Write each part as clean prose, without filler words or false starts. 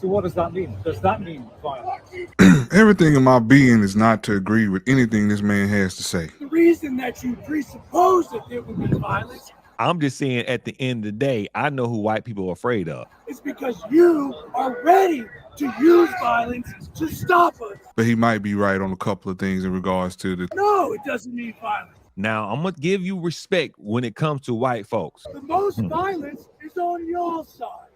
So what does that mean? Does that mean violence? Everything in my being is not to agree with anything this man has to say. The reason that you presuppose that there would be violence I'm just saying at the end of the day, I know who white people are afraid of. is because you are ready to use violence to stop us. But he might be right on a couple of things in regards to the... No, it doesn't mean violence. Now, I'm going to give you respect when it comes to white folks. The most violence is on your side.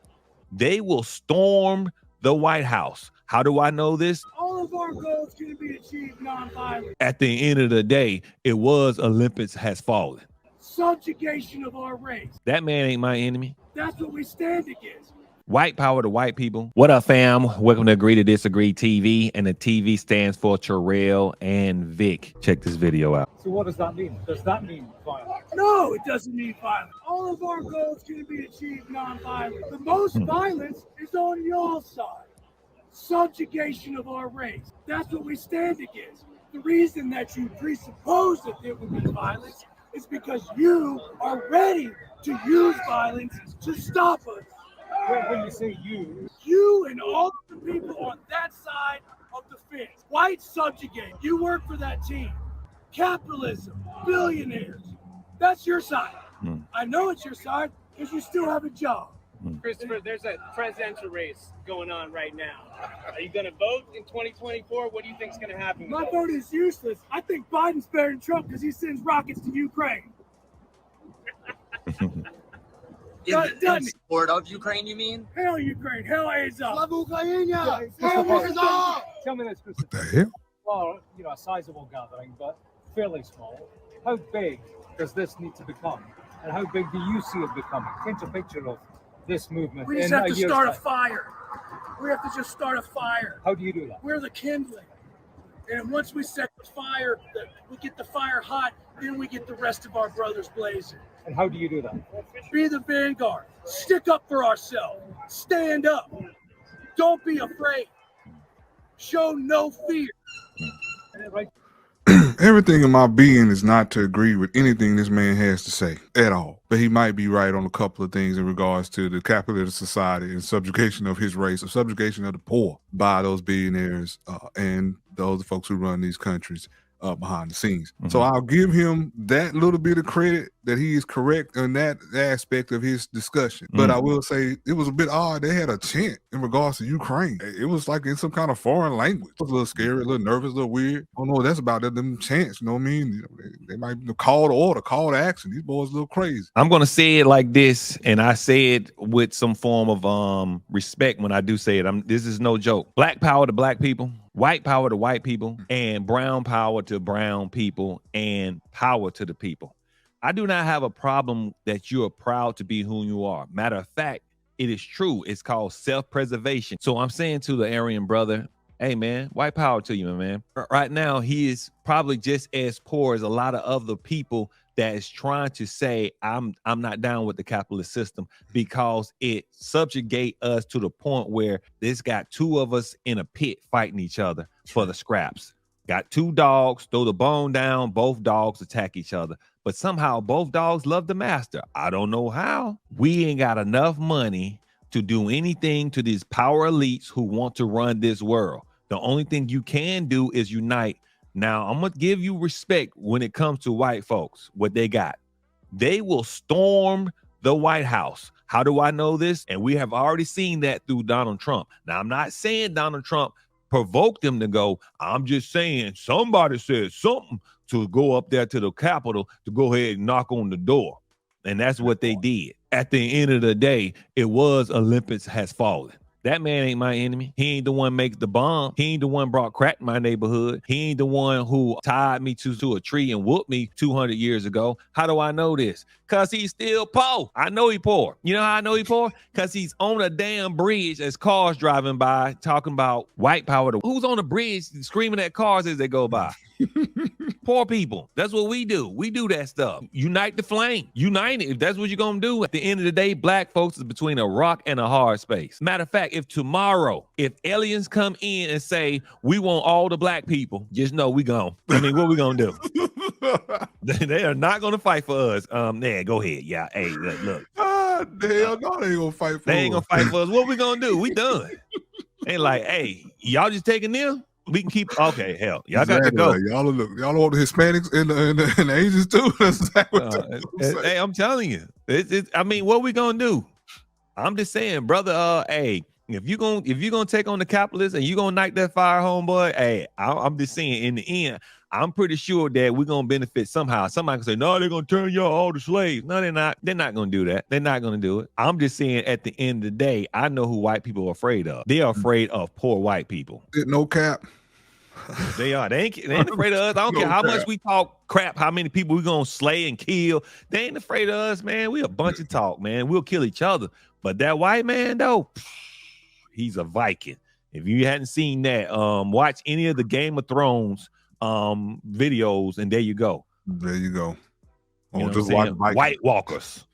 They will storm the White House. How do I know this? All of our goals can be achieved non-violent. At the end of the day, it was Olympus has fallen. Subjugation of our race. That man ain't my enemy. That's what we stand against. White power to white people. What up, fam? Welcome to Agree to Disagree TV, and the TV stands for Terrell and Vic. Check this video out. So what does that mean? Does that mean violence? No, it doesn't mean violence. All of our goals can be achieved non-violent. The most violence is on your side. Subjugation of our race. That's what we stand against. The reason that you presuppose that there would be violence is because you are ready to use violence to stop us. When you say You and all the people on that side of the fence. White subjugate. You work for that team. Capitalism, billionaires. That's your side. I know it's your side because you still have a job. Christopher, there's a presidential race going on right now. Are you going to vote in 2024? What do you think is going to happen? My vote is useless. I think Biden's better than Trump because he sends rockets to Ukraine. In support of Ukraine, you mean? Hell Ukraine. Hell Azov. Tell me this, Chris. What the hell? Well, you know, a sizable gathering, but fairly small. How big does this need to become? And how big do you see it becoming? Paint a picture of this movement. We just in have to year's start a time. fire. We have to just start a fire. How do you do that? We're the kindling. And once we set the fire, we get the fire hot, then we get the rest of our brothers blazing. And how do you do that? Be the vanguard. Stick up for ourselves. Stand up. Don't be afraid. Show no fear. Right? Everything in my being is not to agree with anything this man has to say at all. But he might be right on a couple of things in regards to the capitalist society and subjugation of his race, or subjugation of the poor by those billionaires and those folks who run these countries behind the scenes. So I'll give him that little bit of credit that he is correct in that aspect of his discussion. But I will say it was a bit odd. They had a chant in regards to Ukraine. It was like in some kind of foreign language. It was a little scary, a little nervous, a little weird. I don't know what that's about. Them chants, you know what I mean? They might call to order, call to action. These boys a little crazy. I'm going to say it like this, and I say it with some form of respect when I do say it. This is no joke. Black power to black people, white power to white people, and brown power to brown people, and power to the people. I do not have a problem that you are proud to be who you are. Matter of fact, it is true. It's called self-preservation. So I'm saying to the Aryan brother, hey, man, white power to you, man. Right now, he is probably just as poor as a lot of other people that is trying to say, I'm not down with the capitalist system, because it subjugate us to the point where this got two of us in a pit fighting each other for the scraps. Got two dogs, throw the bone down, both dogs attack each other. But somehow both dogs love the master. I don't know how. We ain't got enough money to do anything to these power elites who want to run this world. The only thing you can do is unite. Now, I'm going to give you respect when it comes to white folks, what they got. They will storm the White House. How do I know this? And we have already seen that through Donald Trump. Now, I'm not saying Donald Trump provoked them to go. I'm just saying somebody said something to go up there to the Capitol to go ahead and knock on the door. And that's what they did. At the end of the day, it was Olympus has fallen. That man ain't my enemy. He ain't the one make the bomb. He ain't the one brought crack in my neighborhood. He ain't the one who tied me to a tree and whooped me 200 years ago. How do I know this? Because he's still poor. I know he poor. You know how I know he poor? Because he's on a damn bridge as cars driving by talking about white power. Who's on the bridge screaming at cars as they go by? Poor people. That's what we do. We do that stuff. Unite the flame. Unite it. If that's what you're going to do. At the end of the day, black folks is between a rock and a hard space. Matter of fact, if tomorrow, if aliens come in and say, we want all the black people, just know we gone. I mean, what we going to do? They are not going to fight for us. Yeah, go ahead. Yeah. Hey, look. Hell no, they ain't going to fight for us. They ain't going to fight for us. What we going to do? We done. They like, hey, y'all just taking them? We can keep. Okay, hell, y'all got to Exactly. go. Like, y'all want the Hispanics and the Asians too. That's exactly what I'm saying. Hey, I'm telling you, I mean, what we gonna do? I'm just saying, brother. Hey, if you gonna take on the capitalists and you gonna knight that fire, homeboy. Hey, I'm just saying. In the end, I'm pretty sure that we're gonna benefit somehow. Somebody can say, no, they're gonna turn y'all all to slaves. No, they're not. They're not gonna do that. They're not gonna do it. I'm just saying, at the end of the day, I know who white people are afraid of. They are afraid of poor white people. No cap. They are. They ain't afraid of us. I don't care how much we talk crap, how many people we gonna slay and kill. They ain't afraid of us, man. We a bunch of talk, man. We'll kill each other. But that white man, though, he's a Viking. If you hadn't seen that, watch any of the Game of Thrones videos, and there you go. There you go. You know Just what I'm watch saying? Vikings. White Walkers.